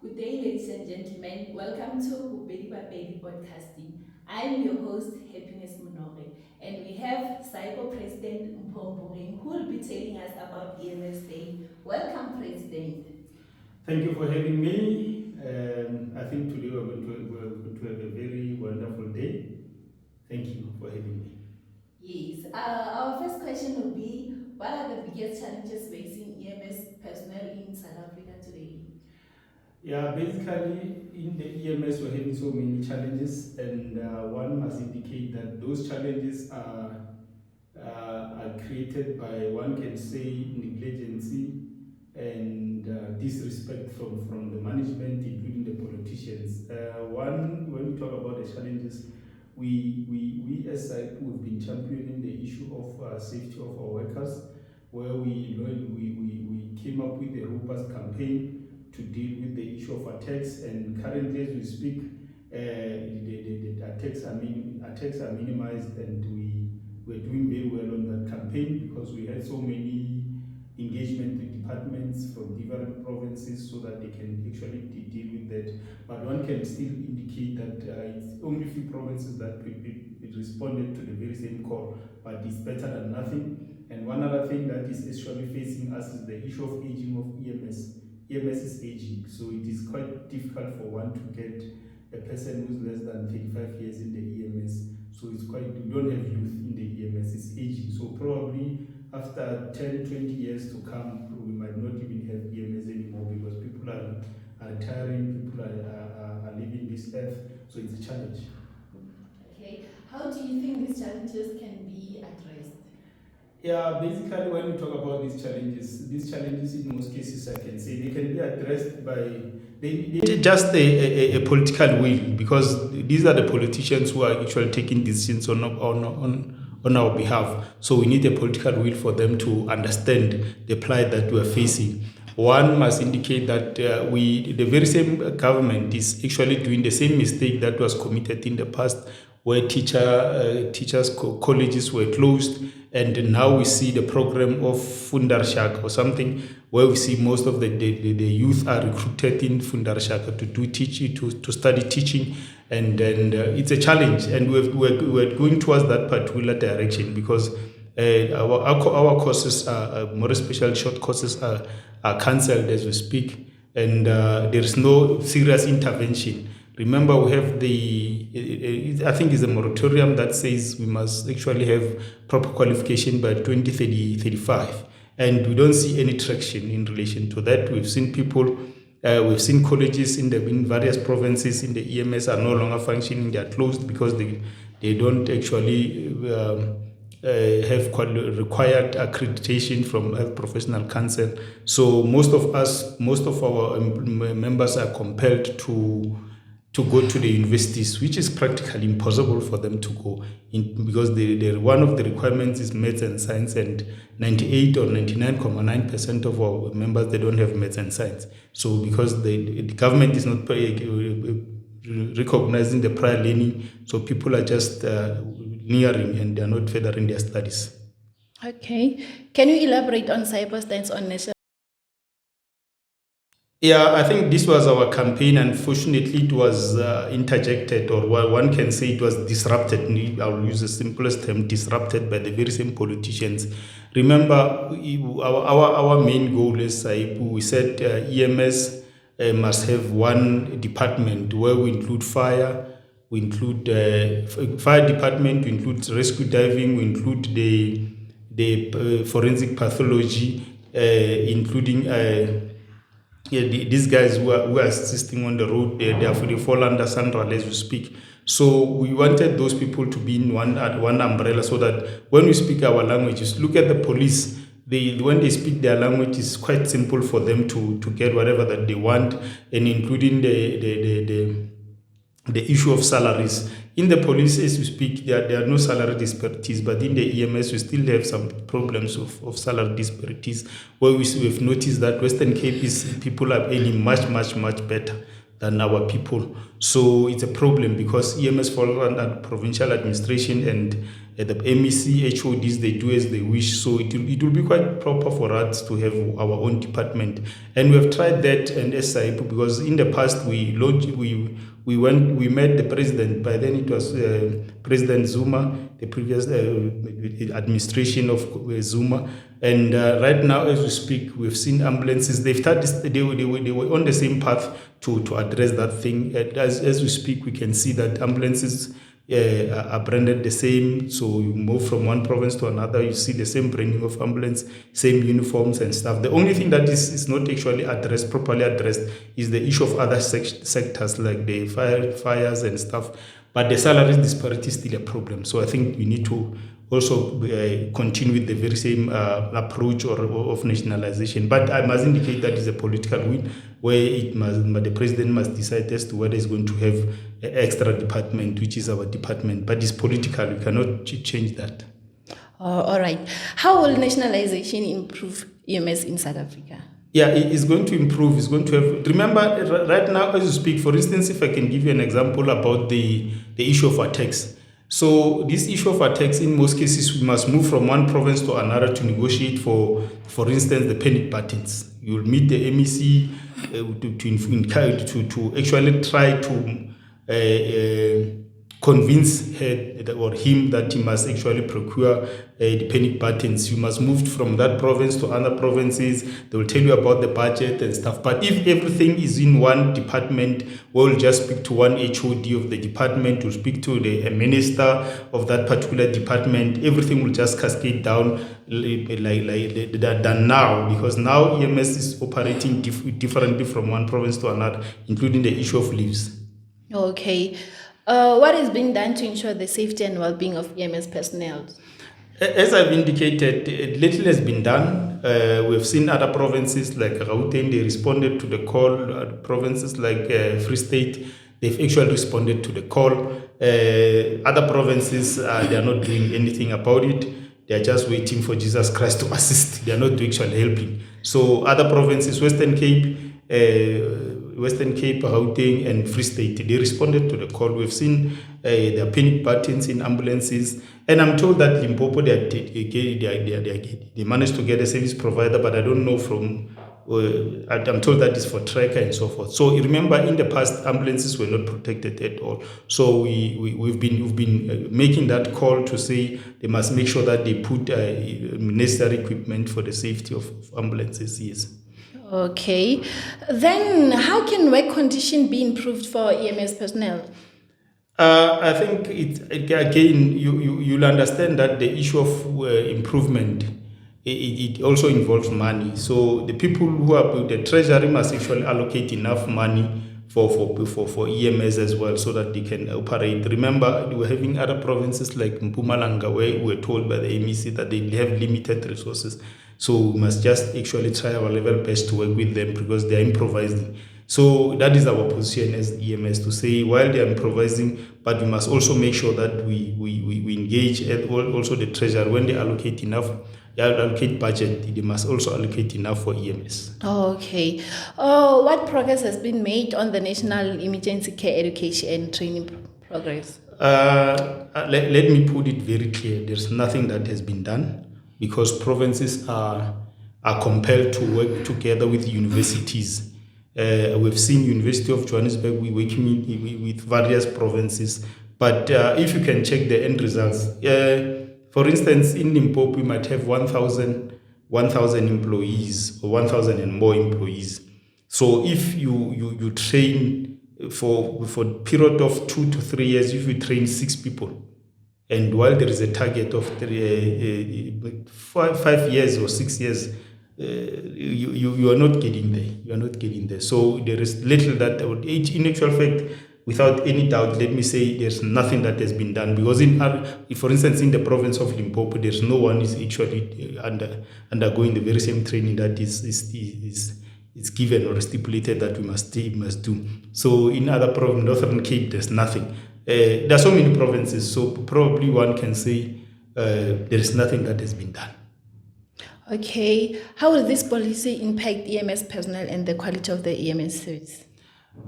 Good day, ladies and gentlemen. Welcome to BBfm podcasting. I'm your host, Happiness Munore, and we have SAEPU President Mpogeng, who will be telling us about EMS Day. Welcome, President. Thank you for having me. I think today we're going to have a very wonderful day. Thank you for having me. Yes. Our first question will be, what are the biggest challenges facing EMS personnel in South Africa today? Yeah, basically in the EMS we're having so many challenges, and one must indicate that those challenges are created by, one can say, negligence and disrespect from the management, including the politicians. When we talk about the challenges, we as SAEPU have been championing the issue of safety of our workers, where we came up with a robust campaign to deal with the issue of attacks, and currently as we speak, the attacks are minimized, and we're doing very well on that campaign because we had so many engagement with departments from different provinces so that they can actually deal with that. But one can still indicate that it's only few provinces that it responded to the very same call, but it's better than nothing. And one other thing that is actually facing us is the issue of aging of EMS. EMS is aging, so it is quite difficult for one to get a person who's less than 35 years in the EMS. So it's quite, we don't have youth in the EMS, it's aging. So probably after 10, 20 years to come, we might not even have EMS anymore because people are retiring, people are leaving this earth, so it's a challenge. Okay, how do you think these challenges can be addressed? Yeah, basically when we talk about these challenges in most cases, I can say they can be addressed by they need just a political will, because these are the politicians who are actually taking decisions on our behalf. So we need a political will for them to understand the plight that we are facing. One must indicate that the very same government is actually doing the same mistake that was committed in the past, where teachers colleges were closed, and now we see the program of Fundarshaka or something, where we see most of the youth are recruited in Fundarshaka to do teaching, to study teaching, and it's a challenge, and we're going towards that particular direction because our courses, more especially short courses, are cancelled as we speak, and there is no serious intervention. Remember, we have I think it's a moratorium that says we must actually have proper qualification by 2035, and we don't see any traction in relation to that. We've seen colleges in various provinces in the EMS are no longer functioning. They are closed because they don't actually have required accreditation from Health Professional Council. So most of our members are compelled to go to the universities, which is practically impossible for them to go in, because one of the requirements is maths and science, and 98 or 99.9% of our members, they don't have maths and science. So because the government is not recognizing the prior learning, so people are just nearing and they are not furthering their studies. Okay, can you elaborate on SAEPU's stance on national? Yeah, I think this was our campaign. Unfortunately, it was interjected, or one can say it was disrupted. I'll use the simplest term, disrupted by the very same politicians. Remember, our main goal as SAEPU, we said EMS must have one department where we include fire, we include fire department, we include rescue diving, we include the forensic pathology, including these guys who are assisting on the road. They fall under Central as we speak. So we wanted those people to be in one umbrella, so that when we speak our languages, look at the police. When they speak their language, it's quite simple for them to get whatever that they want, and including the issue of salaries. In the police, as we speak, there are no salary disparities, but in the EMS, we still have some problems of salary disparities, where we've noticed that Western Cape people are earning much, much, much better than our people. So it's a problem because EMS falls under provincial administration, and the MEC, HODs, they do as they wish. So it will be quite proper for us to have our own department. And we have tried that and SAEPU, because in the past we met the president. By then it was President Zuma, the previous administration of Zuma. And right now, as we speak, we've seen ambulances. They were on the same path to address that thing. As we speak, we can see that ambulances are branded the same. So you move from one province to another, you see the same branding of ambulance, same uniforms and stuff. The only thing that is not actually properly addressed is the issue of other sectors like the fires and stuff. But the salary disparity is still a problem. So I think we need to also continue with the very same approach of nationalization. But I must indicate that is a political win, where the president must decide as to whether he's going to have an extra department, which is our department. But it's political. We cannot change that. All right. How will nationalization improve EMS in South Africa? Yeah, it's going to improve. It's going to have. Remember, right now, as you speak, for instance, if I can give you an example about the issue of attacks. So this issue of attacks, in most cases, we must move from one province to another to negotiate for instance, the panic buttons. You'll meet the MEC to actually try to convince her or him that he must actually procure the panic buttons. You must move from that province to other provinces. They will tell you about the budget and stuff. But if everything is in one department, we'll just speak to one HOD of the department, we'll speak to the minister of that particular department. Everything will just cascade down than now, because now EMS is operating differently from one province to another, including the issue of leaves. Okay. What is being done to ensure the safety and well-being of EMS personnel? As I've indicated, little has been done. We've seen other provinces like Gauteng, they responded to the call. Provinces like Free State, they've actually responded to the call. Other provinces, they are not doing anything about it. They are just waiting for Jesus Christ to assist. They are not actually helping. So other provinces, Western Cape, Gauteng and Free State, they responded to the call. We've seen their panic buttons in ambulances. And I'm told that Limpopo, they managed to get a service provider, but I don't know from, I'm told that is for tracker and so forth. So remember, in the past, ambulances were not protected at all. So we've been making that call to say they must make sure that they put necessary equipment for the safety of ambulances, yes. Okay. Then how can work condition be improved for EMS personnel? I think again, you'll understand that the issue of improvement, it also involves money. So the people who are the treasury must actually allocate enough money for EMS as well, so that they can operate. Remember, we were having other provinces like Mpumalanga, where we were told by the MEC that they have limited resources. So we must just actually try our level best to work with them, because they are improvising. So that is our position as EMS, to say while they are improvising, but we must also make sure that we engage also the treasury. When they allocate enough, they allocate budget, they must also allocate enough for EMS. Okay. What progress has been made on the National Emergency Care Education and Training progress? Let me put it very clear. There's nothing that has been done, because provinces are compelled to work together with universities. We've seen University of Johannesburg, we're working with various provinces. But if you can check the end results, for instance, in Mpho, we might have 1,000 employees or 1,000 and more employees. So if you train for a period of 2 to 3 years, if you train 6 people, and while there is a target of 5 years or 6 years, you are not getting there. You are not getting there. So there is little that would, in actual fact, without any doubt, let me say there's nothing that has been done, because for instance, in the province of Limpopo, there's no one is actually undergoing the very same training that is given or stipulated that we must do. So in other provinces, Northern Cape, there's nothing. There are so many provinces, so probably one can say there is nothing that has been done. Okay. How will this policy impact EMS personnel and the quality of the EMS service?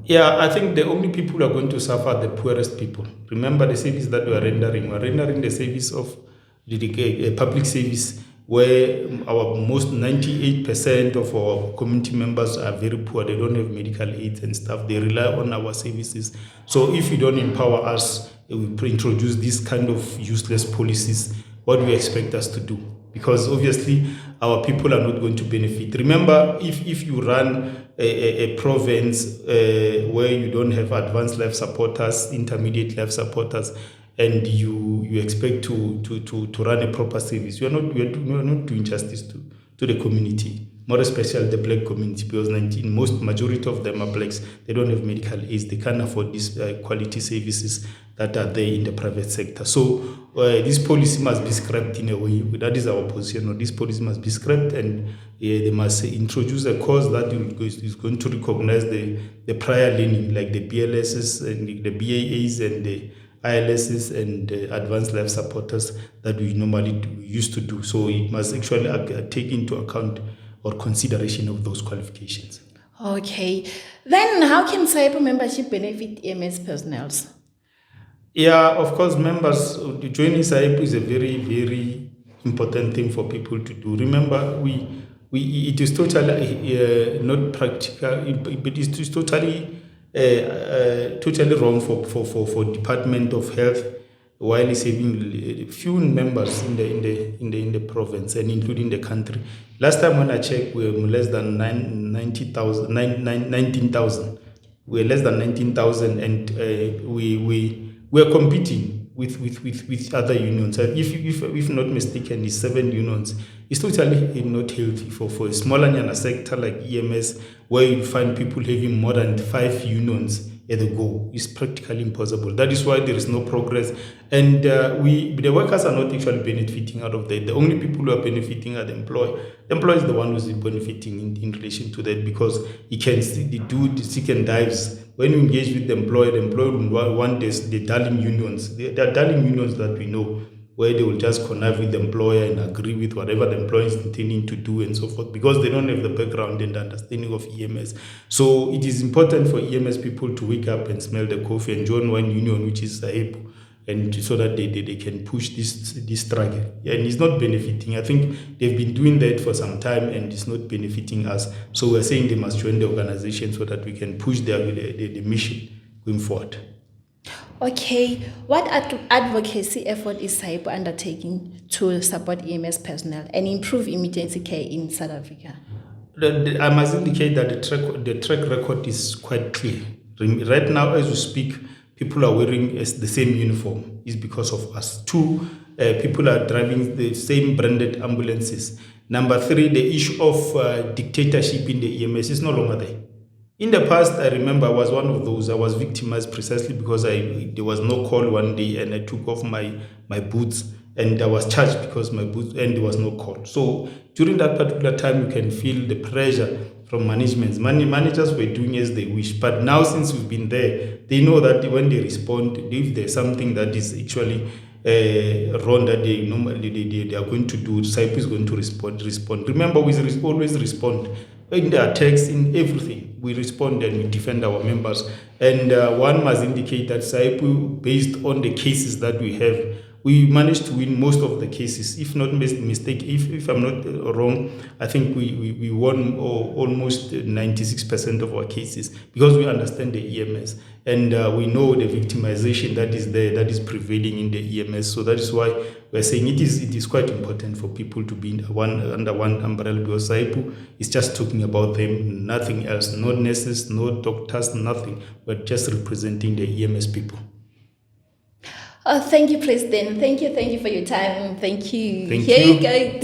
Yeah, I think the only people who are going to suffer are the poorest people. Remember the service that we are rendering. We are rendering the service of public service, where our most 98% of our community members are very poor. They don't have medical aids and stuff. They rely on our services. So if you don't empower us, we introduce this kind of useless policies, what do you expect us to do? Because obviously our people are not going to benefit. Remember, if you run a province where you don't have advanced life supporters, intermediate life supporters, and you expect to run a proper service, you are not doing justice to the community, more especially the black community, because majority of them are blacks. They don't have medical aids. They can't afford these quality services that are there in the private sector. So this policy must be scrapped in a way. That is our position. Or this policy must be scrapped, and they must introduce a course that is going to recognize the prior learning, like the BLSs and the BAAs and the ILSs and advanced life supporters that we normally used to do. So it must actually take into account or consideration of those qualifications. Okay. Then how can SAEPU membership benefit EMS personnel? Yeah, of course, members joining SAEPU is a very, very important thing for people to do. Remember, it is totally not practical, but it is totally wrong for Department of Health, while it's having few members in the province and including the country. Last time when I checked, we were less than 19,000. We were less than 19,000, and we are competing with other unions. If not mistaken, it's 7 unions. It's totally not healthy for a smaller sector like EMS, where you find people having more than 5 unions at the go. It's practically impossible. That is why there is no progress, and the workers are not actually benefiting out of that. The only people who are benefiting are the employer. The employer is the one who is benefiting in relation to that, because he can do the seek and dives. When you engage with the employer will want the darling unions. There are darling unions that we know, where they will just connive with the employer and agree with whatever the employer is intending to do and so forth, because they don't have the background and the understanding of EMS. So it is important for EMS people to wake up and smell the coffee and join one union, which is SAEPU, and so that they can push this struggle. And it's not benefiting. I think they've been doing that for some time, and it's not benefiting us. So we're saying they must join the organization so that we can push the mission going forward. Okay, what advocacy effort is SAEPU undertaking to support EMS personnel and improve emergency care in South Africa? I must indicate that the track record is quite clear. Right now, as we speak, people are wearing the same uniform. It's because of us. 2, people are driving the same branded ambulances. Number 3, the issue of dictatorship in the EMS is no longer there. In the past, I remember I was one of those. I was victimized precisely because there was no call one day, and I took off my boots, and I was charged because my boots, and there was no call. So during that particular time, you can feel the pressure from management. Managers were doing as they wish, but now since we've been there, they know that when they respond, if there's something that is actually wrong that they are going to do, SAEPU is going to respond. Remember, we always respond. In the attacks, in everything, we respond and we defend our members. And one must indicate that SAEPU, based on the cases that we have, we managed to win most of the cases. If not mistaken, if I'm not wrong, I think we won almost 96% of our cases, because we understand the EMS, and we know the victimization that is there, that is prevailing in the EMS. So that is why we're saying it is quite important for people to be under one umbrella, because SAEPU is just talking about them, nothing else. No nurses, no doctors, nothing. We're just representing the EMS people. Oh, thank you, President. Thank you for your time. Thank you. Thank Here you. you go.